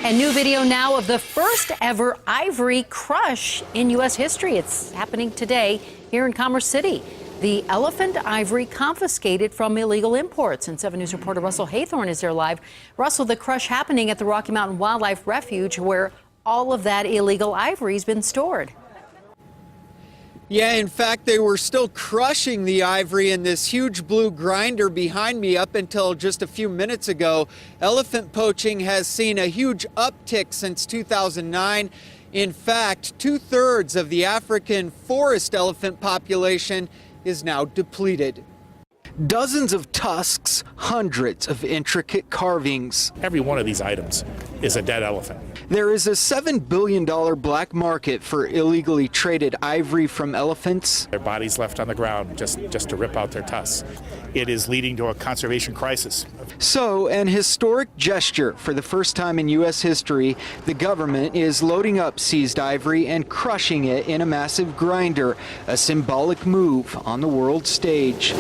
And new video now of the first ever ivory crush in U.S. history. It's happening today here in Commerce City. The elephant ivory confiscated from illegal imports. And 7 News reporter Russell Haythorne is there live. Russell, the crush happening at the Rocky Mountain Wildlife Refuge where all of that illegal ivory has been stored. Yeah, in fact, they were still crushing the ivory in this huge blue grinder behind me up until just a few minutes ago. Elephant poaching has seen a huge uptick since 2009. In fact, 2/3 of the African forest elephant population is now depleted. Dozens of tusks, hundreds of intricate carvings. Every one of these items is a dead elephant. There is a $7 billion black market for illegally traded ivory from elephants. Their bodies left on the ground just to rip out their tusks. It is leading to a conservation crisis. So, an historic gesture. For the first time in U.S. history, the government is loading up seized ivory and crushing it in a massive grinder, a symbolic move on the world stage.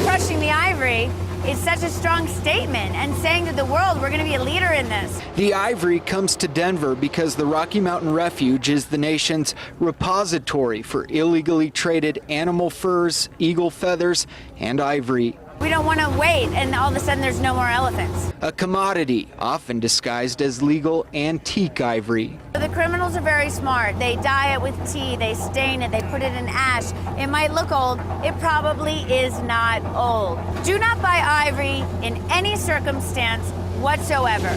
Crushing the ivory is such a strong statement and saying to the world, we're going to be a leader in this. The ivory comes to Denver because the Rocky Mountain Refuge is the nation's repository for illegally traded animal furs, eagle feathers, and ivory. We don't want to wait and all of a sudden there's no more elephants. A commodity often disguised as legal antique ivory. The criminals are very smart. They dye it with tea, they stain it, they put it in ash. It might look old, it probably is not old. Do not buy ivory in any circumstance whatsoever.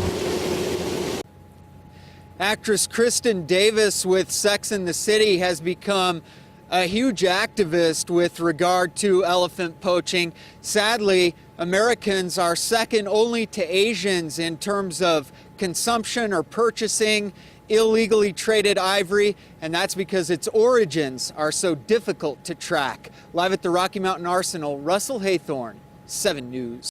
Actress Kristen Davis with Sex and the City has become a huge activist with regard to elephant poaching. Sadly, Americans are second only to Asians in terms of consumption or purchasing illegally traded ivory, and that's because its origins are so difficult to track. Live at the Rocky Mountain Arsenal, Russell Haythorne, 7 News.